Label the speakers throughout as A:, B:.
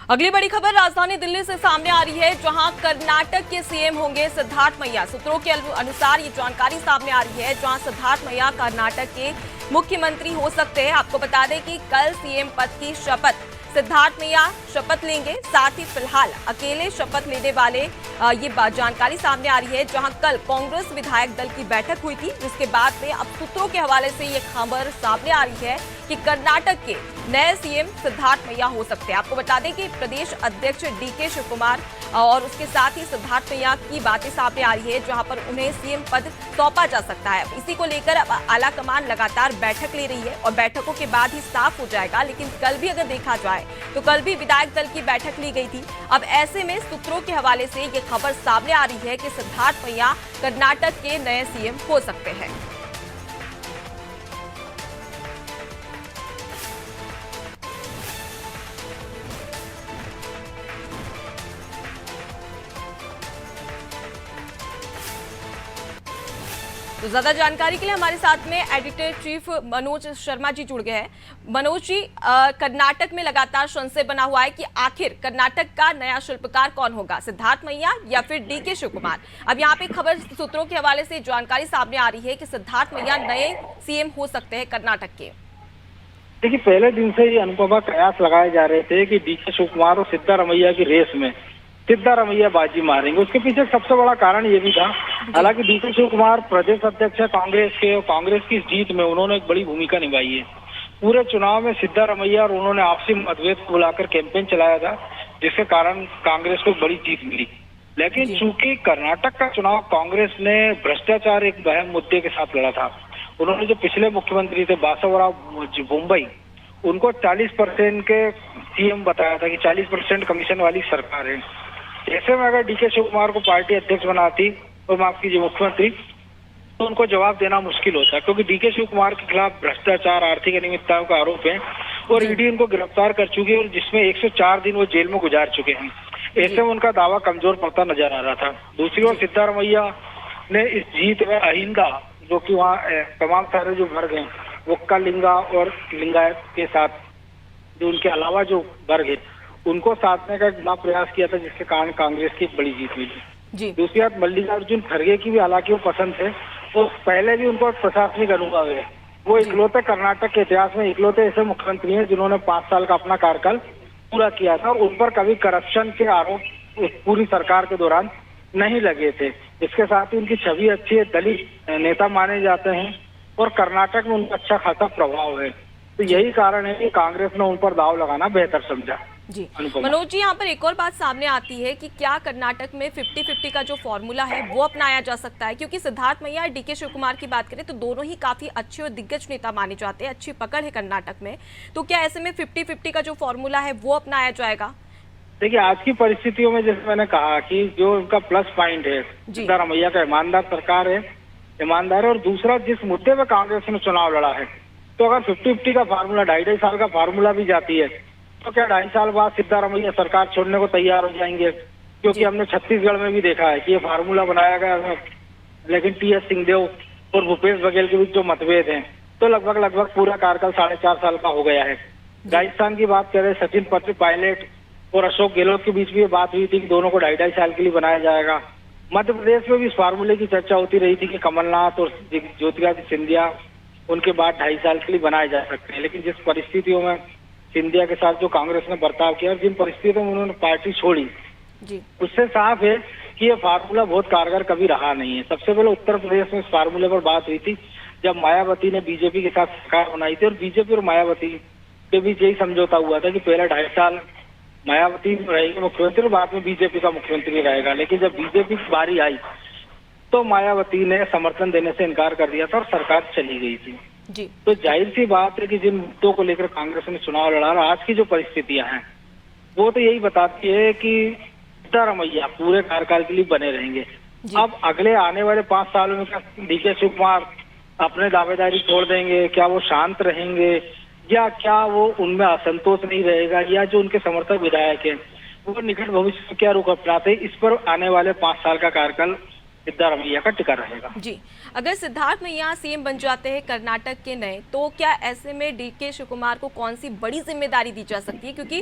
A: अगली बड़ी खबर राजधानी दिल्ली से सामने आ रही है, जहां कर्नाटक के सीएम होंगे सिद्धार्थ मैया। सूत्रों के अनुसार ये जानकारी सामने आ रही है, जहां सिद्धार्थ मैया कर्नाटक के मुख्यमंत्री हो सकते हैं। आपको बता दें कि कल सीएम पद की शपथ सिद्धार्थ मैया शपथ लेंगे। साथ ही फिलहाल अकेले शपथ लेने वाले ये जानकारी सामने आ रही है, जहां कल कांग्रेस विधायक दल की बैठक हुई थी, जिसके बाद में अब सूत्रों के हवाले से ये खबर सामने आ रही है कि कर्नाटक के नए सीएम सिद्धार्थ मैया हो सकते हैं। आपको बता दें कि प्रदेश अध्यक्ष डीके शिव कुमार और उसके साथ ही सिद्धार्थ मैया की बातें सामने आ रही है, जहां पर उन्हें सीएम पद सौंपा जा सकता है। इसी को लेकर अब आला कमान लगातार बैठक ले रही है और बैठकों के बाद ही साफ हो जाएगा। लेकिन कल भी अगर देखा जाए तो कल भी विधायक दल की बैठक ली गई थी। अब ऐसे में सूत्रों के हवाले से ये खबर सामने आ रही है कि सिद्धार्थ मैया कर्नाटक के नए सीएम हो सकते हैं। तो ज्यादा जानकारी के लिए हमारे साथ में एडिटर चीफ मनोज शर्मा जी जुड़ गए हैं। मनोज जी, कर्नाटक में लगातार संशय बना हुआ है कि आखिर कर्नाटक का नया शिल्पकार कौन होगा, सिद्धार्थ मैया या फिर डीके शिव कुमार। अब यहाँ पे खबर सूत्रों के हवाले से जानकारी सामने आ रही है कि सिद्धार्थ मैया नए सीएम हो सकते हैं कर्नाटक के।
B: देखिए, पहले दिन से ये अनुपमा कयास लगाए जा रहे थे कि डीके शिव कुमार और सिद्धारमैया की रेस में सिद्धारमैया बाजी मारेंगे। उसके पीछे सबसे बड़ा कारण ये भी था, हालांकि डीके शिव कुमार प्रदेश अध्यक्ष है कांग्रेस के और कांग्रेस की जीत में उन्होंने एक बड़ी भूमिका निभाई है। पूरे चुनाव में सिद्धारमैया और उन्होंने आपसी मतभेद को बुलाकर कैंपेन चलाया था, जिसके कारण कांग्रेस को बड़ी जीत मिली। लेकिन चूंकि कर्नाटक का चुनाव कांग्रेस ने भ्रष्टाचार एक अहम मुद्दे के साथ लड़ा था, उन्होंने जो पिछले मुख्यमंत्री थे बासवराव मुंबई, उनको 40% के सीएम बताया था कि 40% कमीशन वाली सरकार है। ऐसे में अगर डीके शिव कुमार को पार्टी अध्यक्ष बनाती और माफ कीजिए मुख्यमंत्री, तो उनको जवाब देना मुश्किल होता, क्योंकि डीके शिव कुमार के खिलाफ भ्रष्टाचार, आर्थिक अनियमितताओं का आरोप है और ईडी उनको गिरफ्तार कर चुकी है और जिसमें 104 दिन वो जेल में गुजार चुके हैं। ऐसे में उनका दावा कमजोर पड़ता नजर आ रहा था। दूसरी ओर सिद्धारमैया ने इस जीत में अहिंदा, जो कि वहाँ तमाम सारे जो वर्ग हैं, वोक्का लिंगा और लिंगायत के साथ जो उनके अलावा जो वर्ग है, उनको साधने का बड़ा प्रयास किया था, जिसके कारण कांग्रेस की बड़ी जीत मिली। दूसरी बात, मल्लिकार्जुन खड़गे की भी हालांकि वो पसंद थे, तो पहले भी उनको प्रशासनिक अनुभव है। वो इकलौते कर्नाटक के इतिहास में इकलौते ऐसे मुख्यमंत्री हैं जिन्होंने 5 साल का अपना कार्यकाल पूरा किया था और उन पर कभी करप्शन के आरोप उस पूरी सरकार के दौरान नहीं लगे थे। इसके साथ ही उनकी छवि अच्छी है, दलित नेता माने जाते हैं और कर्नाटक में उनका अच्छा खासा प्रभाव है। तो यही कारण है कि कांग्रेस ने उन पर दाव लगाना बेहतर समझा।
A: जी मनोज जी, यहाँ पर एक और बात सामने आती है कि क्या कर्नाटक में 50-50 का जो फॉर्मूला है वो अपनाया जा सकता है, क्योंकि सिद्धार्थ मैया और डीके शिव कुमार की बात करें तो दोनों ही काफी अच्छे और दिग्गज नेता माने जाते हैं, अच्छी पकड़ है कर्नाटक में। तो क्या ऐसे में 50-50 का जो फॉर्मूला है वो अपनाया जाएगा?
B: देखिए, आज की परिस्थितियों में जैसे मैंने कहा कि जो उनका प्लस पॉइंट है, सिद्धारमैया का ईमानदार सरकार है, ईमानदार है, और दूसरा जिस मुद्दे पर कांग्रेस ने चुनाव लड़ा है, तो अगर 50-50 का फार्मूला 2.5 साल का फार्मूला भी जाती है, तो क्या 2.5 साल बाद सिद्धारमैया सरकार छोड़ने को तैयार हो जाएंगे? क्योंकि हमने छत्तीसगढ़ में भी देखा है कि ये फार्मूला बनाया गया है, लेकिन टी.एस. सिंहदेव और भूपेश बघेल के बीच जो मतभेद हैं, तो लगभग पूरा कार्यकाल 4.5 साल का हो गया है। राजस्थान की बात करें, सचिन पायलट और अशोक गहलोत के बीच भी ये बात हुई थी कि दोनों को 2.5 साल के लिए बनाया जाएगा। मध्य प्रदेश में भी इस फार्मूले की चर्चा होती रही थी कि कमलनाथ और ज्योतिरादित्य सिंधिया उनके बाद 2.5 साल के लिए बनाए जा सकते हैं। लेकिन जिस परिस्थितियों में सिंधिया के साथ जो कांग्रेस ने बर्ताव किया और जिन परिस्थितियों में उन्होंने पार्टी छोड़ी, उससे साफ है कि ये फार्मूला बहुत कारगर कभी रहा नहीं है। सबसे पहले उत्तर प्रदेश में इस फार्मूले पर बात हुई थी जब मायावती ने बीजेपी के साथ सरकार बनाई थी और बीजेपी और मायावती के बीच यही समझौता हुआ था कि पहला 2.5 साल मायावती रहेगी मुख्यमंत्री और बाद में बीजेपी का मुख्यमंत्री रहेगा। लेकिन जब बीजेपी की बारी आई तो मायावती ने समर्थन देने से इनकार कर दिया था और सरकार चली गई थी। तो जाहिर सी बात है कि जिन मुद्दों को लेकर कांग्रेस ने चुनाव लड़ा, आज की जो परिस्थितियां हैं वो तो यही बताती है कि सिद्धारमैया पूरे कार्यकाल के लिए बने रहेंगे। अब अगले आने वाले 5 सालों में क्या डीके शिव कुमार अपने दावेदारी छोड़ देंगे, क्या वो शांत रहेंगे, या क्या वो उनमें असंतोष नहीं रहेगा, या जो उनके समर्थक विधायक हैं वो निकट भविष्य में क्या रुख अपनाते, इस पर आने वाले 5 साल का कार्यकाल सिद्धारमैया का टिका रहेगा।
A: जी, अगर सिद्धार्थ मैया सीएम बन जाते हैं कर्नाटक के नए, तो क्या ऐसे में डीके शिवकुमार को कौन सी बड़ी जिम्मेदारी दी जा सकती है? क्योंकि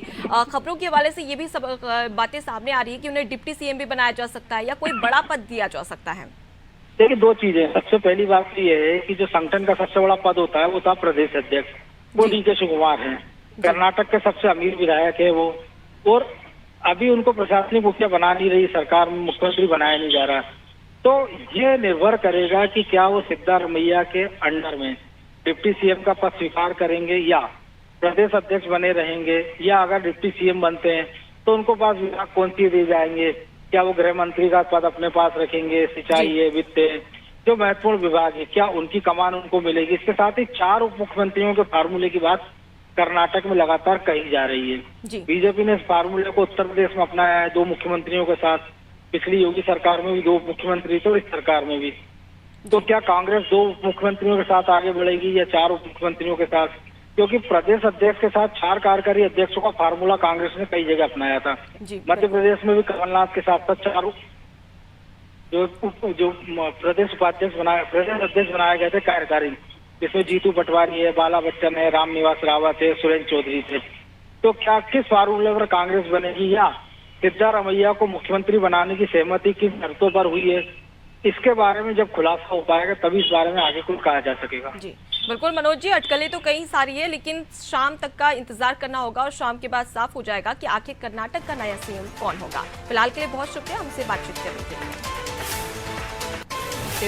A: खबरों के हवाले से ये भी सब बातें सामने आ रही है कि उन्हें डिप्टी सीएम भी बनाया जा सकता है या कोई बड़ा पद दिया जा सकता है।
B: देखिए, दो चीजें। सबसे पहली बात तो ये है कि जो संगठन का सबसे बड़ा पद होता है वो था प्रदेश अध्यक्ष, वो डीके शिवकुमार हैं। कर्नाटक के सबसे अमीर विधायक है वो, और अभी उनको प्रशासनिक मुखिया बना नहीं रही सरकार, में मुख्यमंत्री बनाया नहीं जा रहा। तो ये निर्भर करेगा कि क्या वो सिद्धारमैया के अंडर में डिप्टी सीएम का पद स्वीकार करेंगे या प्रदेश अध्यक्ष बने रहेंगे, या अगर डिप्टी सीएम बनते हैं तो उनको पास विभाग कौन सी दे जाएंगे, क्या वो गृह मंत्री का पद अपने पास रखेंगे, सिंचाई है, वित्त है, जो महत्वपूर्ण विभाग है, क्या उनकी कमान उनको मिलेगी। इसके साथ ही 4 उप मुख्यमंत्रियों के फार्मूले की बात कर्नाटक में लगातार कही जा रही है। बीजेपी ने इस फार्मूले को उत्तर प्रदेश में अपनाया है 2 मुख्यमंत्रियों के साथ। पिछली योगी सरकार में भी 2 मुख्यमंत्री थे और इस सरकार में भी। तो क्या कांग्रेस 2 मुख्यमंत्रियों के साथ आगे बढ़ेगी या 4 उप मुख्यमंत्रियों के साथ? क्योंकि प्रदेश अध्यक्ष के साथ 4 कार्यकारी अध्यक्षों का फार्मूला कांग्रेस ने कई जगह अपनाया था। मध्य प्रदेश में भी कमलनाथ के साथ साथ 4 जो प्रदेश अध्यक्ष बनाए गए थे कार्यकारी, जिसमें जीतू पटवारी है, बाला बच्चन है, रामनिवास रावत है, सुरेंद्र चौधरी थे। तो क्या किस फार्मूले पर कांग्रेस बनेगी या सिद्धारमैया को मुख्यमंत्री बनाने की सहमति किन शर्तों पर हुई है, इसके बारे में जब खुलासा हो पाएगा तभी इस बारे में आगे कुछ कहा जा सकेगा।
A: जी बिल्कुल मनोज जी, अटकलें तो कई सारी है, लेकिन शाम तक का इंतजार करना होगा और शाम के बाद साफ हो जाएगा कि आखिर कर्नाटक का नया सीएम कौन होगा। फिलहाल के लिए बहुत शुक्रिया हमसे बातचीत करने के लिए।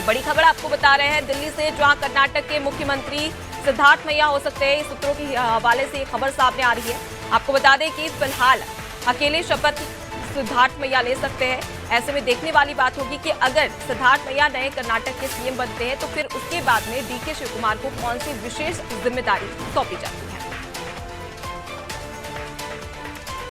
A: बड़ी खबर आपको बता रहे हैं दिल्ली से, जहां कर्नाटक के मुख्यमंत्री सिद्धार्थ मैया हो सकते हैं। सूत्रों के हवाले से खबर सामने आ रही है। आपको बता दें कि फिलहाल अकेले शपथ सिद्धार्थ मैया ले सकते हैं। ऐसे में देखने वाली बात होगी कि अगर सिद्धार्थ मैया नए कर्नाटक के सीएम बनते हैं तो फिर उसके बाद में डीके शिवकुमार को कौन सी विशेष जिम्मेदारी सौंपी जाती है।